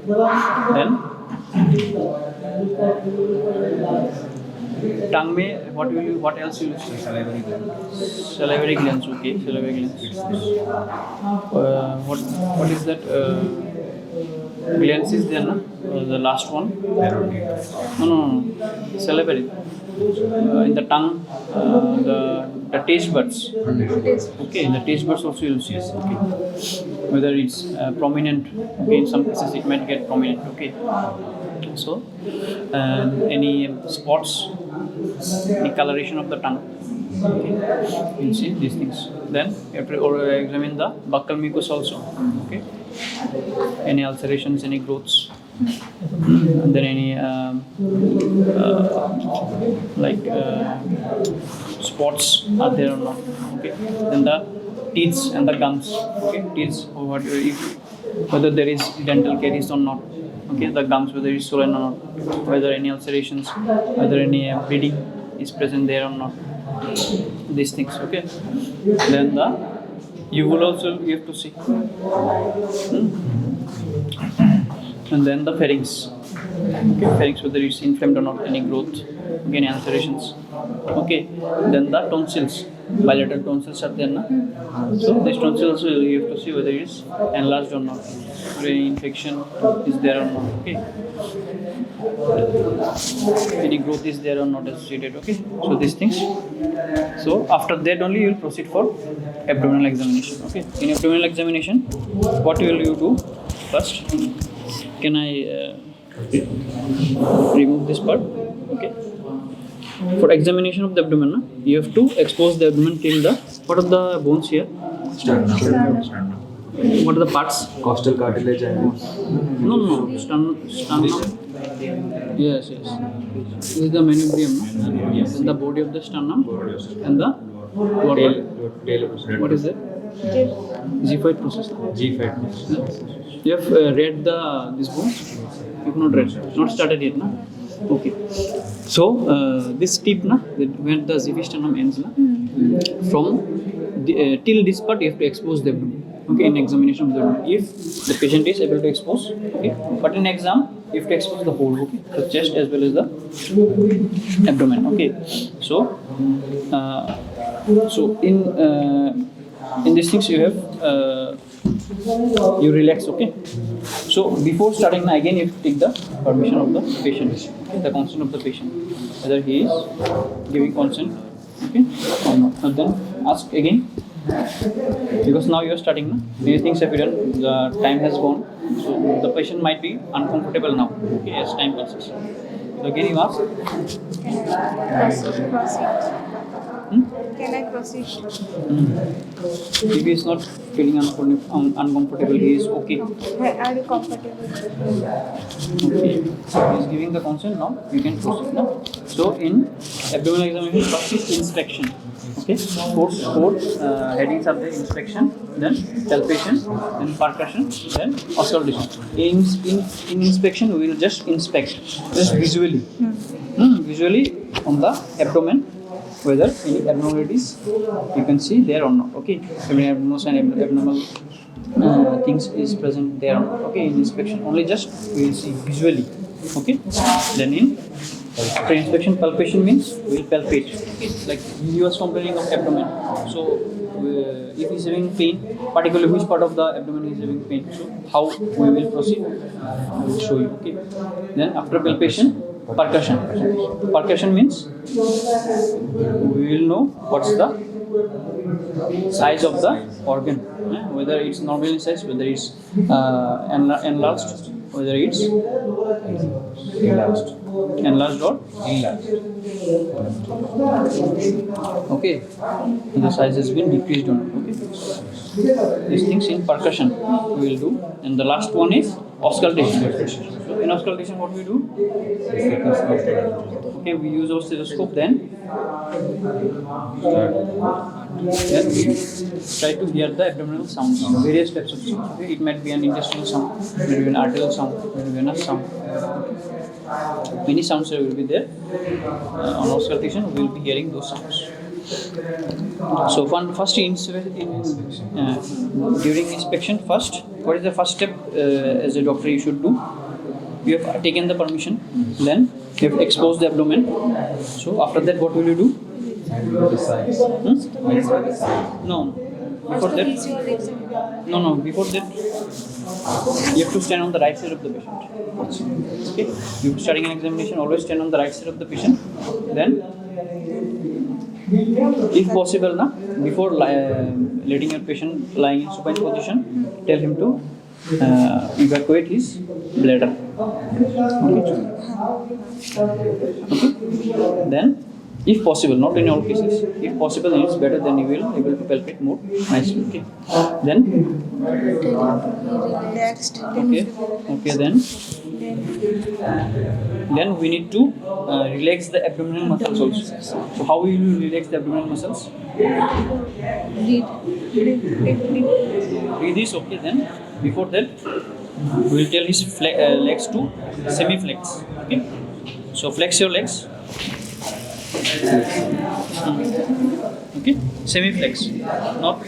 Then tongue में what else you will see? Salivary glands. Okay, salivary glands. What is that? Glands is there, na? The last one. No. Salivary. In the tongue, the taste buds. Okay, the taste buds also you will see. Okay, whether it's prominent. Okay, in some cases it might get prominent. Okay. So, any spots, any coloration of the tongue. Okay, you'll see these things. Then you have to examine the buccal mucus also. Okay, any ulcerations, any growths, and then any spots are there or not. Okay, then the teeth and the gums. Okay, teeth, whether there is dental caries or not. Okay, the gums, whether it's swollen or not, whether any ulcerations, whether any bleeding is present there or not. these things. Okay. Then you have to see. And then the pharynx. Okay, pharynx, whether it's inflamed or not, any growth, any ulcerations. Okay, then the tonsils, bilateral tonsils are there. Na? So these tonsils you have to see whether it's enlarged or not, or any infection is there or not. Okay, any growth is there or not associated. Okay, so these things. So after that only you will proceed for abdominal examination. Okay, in abdominal examination, what will you do first? Can I remove this part? Okay. For examination of the abdomen, you have to expose the abdomen till the, what are the bones here? Sternum. What are the parts? Costal cartilage and No. Sternum. Yes. This is the manubrium, Yes. and the body of the sternum, and the tail. what is it? Xiphoid process. G5. You have read this bones? You have not read. Not started yet, na? Okay. So this tip, na, where the xiphoid ends, na, from till this part you have to expose the abdomen. Okay, in examination of the abdomen, if the patient is able to expose, okay, but in exam you have to expose the whole, okay, the chest as well as the abdomen. Okay, so in these things you have you relax. Okay, so before starting again you have to take the permission of the patient, okay, the consent of the patient, whether he is giving consent, okay, or not. And then ask again, because now you are starting, na? Many things have been done, the time has gone, so the patient might be uncomfortable now, okay, as time passes. So again you ask, Proceed. Can I proceed? if he is not feeling uncomfortable, he is okay. Are you comfortable? Okay. So he is giving the consent now, you can proceed now. So in abdominal examination, first is inspection. Okay, four headings are there: inspection, then palpation, then percussion, then auscultation. In inspection, we will just inspect, just visually, visually on the abdomen, whether any abnormalities you can see there or not. Okay, any abnormal things is present there or not. Okay, in inspection only just we will see visually. Okay, then in after inspection, palpation means we will palpate. Okay, like he was complaining of abdomen. So if he is having pain, particularly which part of the abdomen is having pain, so how we will proceed, I will show you. Okay. Then after palpation, percussion. Percussion means we will know what's the size of the organ, whether it's normal in size, whether it's enlarged, whether it's enlarged or okay, and the size has been decreased or not. Okay, these things in percussion we will do. And the last one is auscultation. So in auscultation, what we do? Okay, we use our stethoscope, then we try to hear the abdominal sounds, various types of sounds. Okay, it might be an intestinal sound, maybe an arterial sound, maybe a venous sound. Many sounds will be there. On auscultation, we will be hearing those sounds. So first during inspection, first, what is the first step as a doctor you should do? You have taken the permission, then you have exposed the abdomen. So after that, what will you do? No. Before that, no. Before that, you have to stand on the right side of the patient. Okay. You starting an examination, always stand on the right side of the patient. Then, if possible, before letting your patient lying in supine position, tell him to evacuate his bladder. Okay. Then, if possible, not in all cases, if possible and it's better, then you will able to palpate more nicely. Okay. Then, Relaxed. okay. Then we need to relax the abdominal muscles also. So how will you relax the abdominal muscles? Breathe. Breathe is okay. Then before that, we will tell his legs to semi-flex. Okay. So flex your legs. Okay, semi-flex, not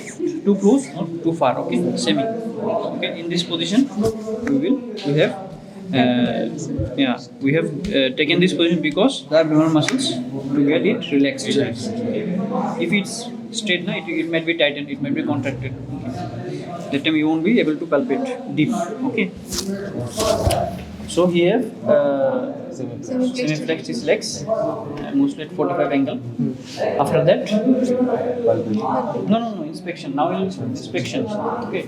too close, not too far. Okay, semi. Okay, in this position, we have taken this position because the abdominal muscles to get it relaxed. If it's straight, na, it might be tightened, it might be contracted. That time you won't be able to palpate deep. Okay. So here, semi-flexed his legs, mostly at 45 angle. After that, no, inspection. Now inspection. Okay.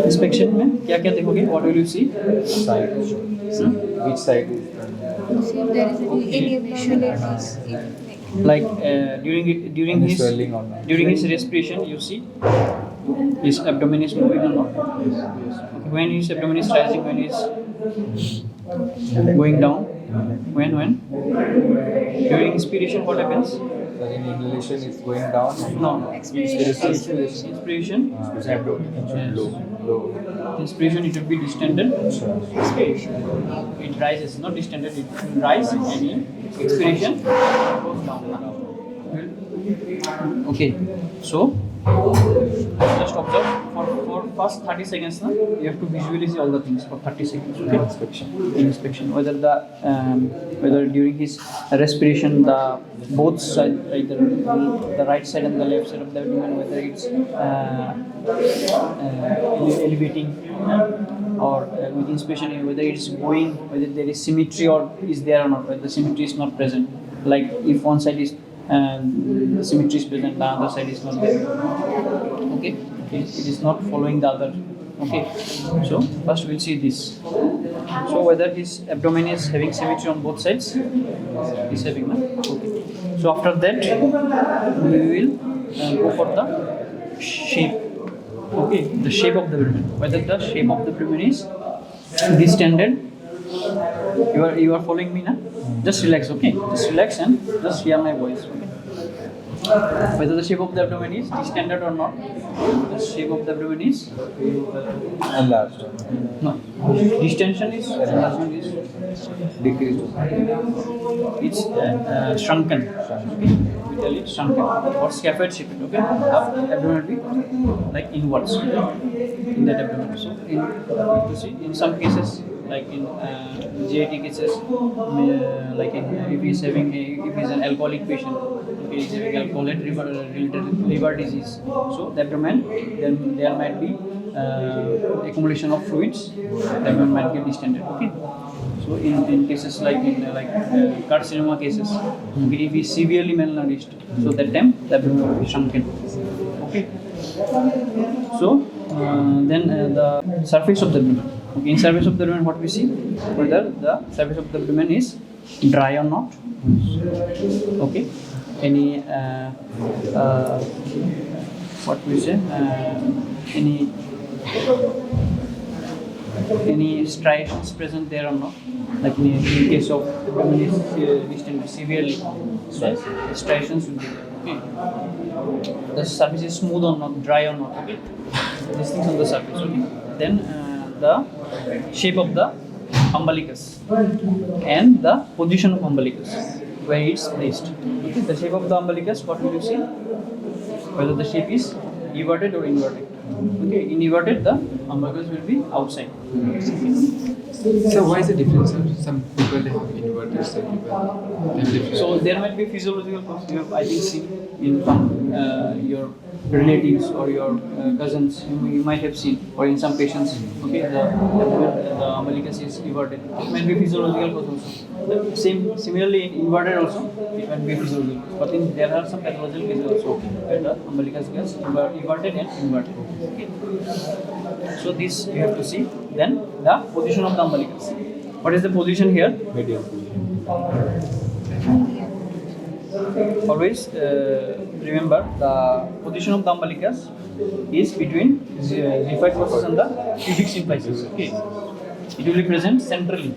Inspection में क्या क्या देखोगे? What will you see? Side. Which side is See if there is any irregularities. Like during his swelling or not? during his respiration, you see his abdomen is moving or not. When his abdomen is rising, when he's going down, when during inspiration, what happens? So in inhalation it's going down. No, Expiration. inspiration. Abdomen. Low. Inspiration it will be distended. It rises, not distended. It will rise, and in expiration goes down. Okay, so just observe for first 30 seconds. Na, you have to visually see all the things for 30 seconds. Okay? Inspection. Whether during his respiration the both sides, either the right side and the left side of the abdomen, whether it's elevating or with inspiration, whether it's going, whether there is symmetry or is there or not, whether the symmetry is not present. Like if one side is the symmetry is present, the other side is not there. Okay, it is not following the other. Okay, so first we'll see this. So whether his abdomen is having symmetry on both sides, he's having. Okay. So after that, we will go for the shape. Okay, the shape of the abdomen. Whether the shape of the abdomen is distended. You are following me now? Just relax, okay? Just relax and just hear my voice, okay? Whether the shape of the abdomen is distended or not, the shape of the abdomen is Enlarged. no. Distension is enlargement is Decreased. it's shrunken. Okay? We tell it shrunken or scaphoid shaped. Okay, the abdomen will be like inwards in that abdomen. So you have to see in some cases. Like in GIT cases, like if he's an alcoholic patient, okay, he's having alcohol-related liver disease. So the abdomen, then there might be accumulation of fluids. The abdomen might get distended. Okay. So in cases like carcinoma cases, okay, if he's severely malnourished, so that time the abdomen will be shrunken. Okay. So then the surface of the abdomen. Okay, in surface of the abdomen, what we see, whether the surface of the abdomen is dry or not. Okay, any what we say, any striations present there or not. Like in case of abdomen is distended severely, so striations will be there. Okay, the surface is smooth or not, dry or not. Okay, these things on the surface. Okay, then. The shape of the umbilicus and the position of umbilicus, where it's placed. Okay, the shape of the umbilicus, what will you see? Whether the shape is everted or inverted. Okay, in everted, the umbilicus will be outside. So why is the difference, sir? Some people have inverted, some people have different. So there might be physiological causes. You have, I think, seen in your relatives or your cousins. You might have seen, or in some patients. Okay, the umbilicus is everted. It might be physiological cause also. Similarly, in inverted also, it might be physiological. But there are some pathological cases also where the umbilicus gets everted and inverted. Okay. So this you have to see. Then the position of the umbilicus. What is the position here? Medial position. Always remember the position of the umbilicus is between the xiphoid process and the pubic symphysis. Okay, it will be present centrally.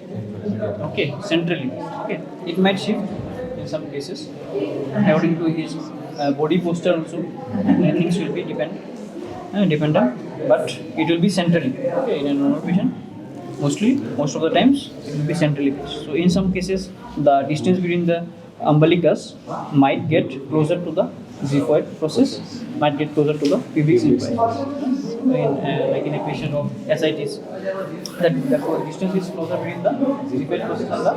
Okay, centrally. Okay, it might shift in some cases according to his body posture also. Things will be dependent, but it will be centrally. Okay, in a normal patient, most of the times it will be centrally placed. So in some cases, the distance between the umbilicus might get closer to the xiphoid process, might get closer to the pubic symphysis. Like in a patient of ascites, that the distance is closer between the xiphoid process and the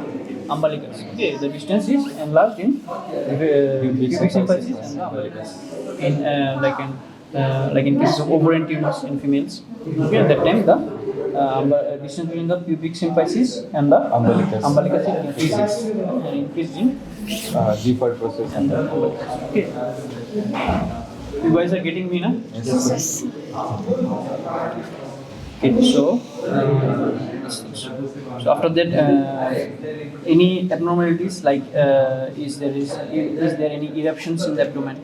umbilicus. Okay, the distance is enlarged in pubic symphysis and the umbilicus. Like in cases of ovarian tumors in females, okay, at that time the distance between the pubic symphysis and the umbilicus increases in Default process. and the umbilicus. Okay. You guys are getting me now? Yes. Okay, so after that, any abnormalities like is there any eruptions in the abdomen?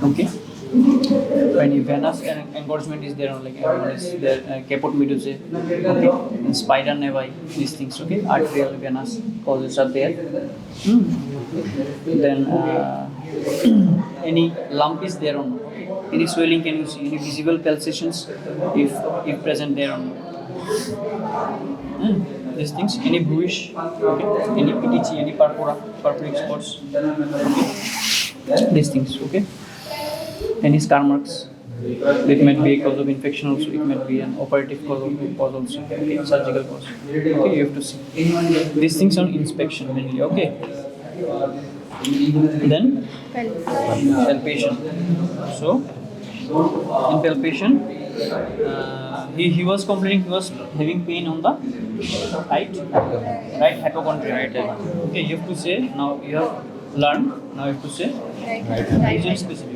Okay. Any venous engorgement is there, like is there caput medusae, okay, and spider nevi, these things, okay, arterial venous causes are there. Then any lump is there or not? Any swelling can you see? Any visible pulsations if present there or not? These things. Any bluish, okay, any petechiae, any purpuric spots, okay, these things, okay. Any scar marks, it might be a cause of infection also, it might be an operative cause also, okay, surgical cause, okay, you have to see these things on inspection mainly, okay. Then palpation. So in palpation, he was complaining he was having pain on the right hypochondria. Okay, you have to say now you have learned. Now you have to say region specific.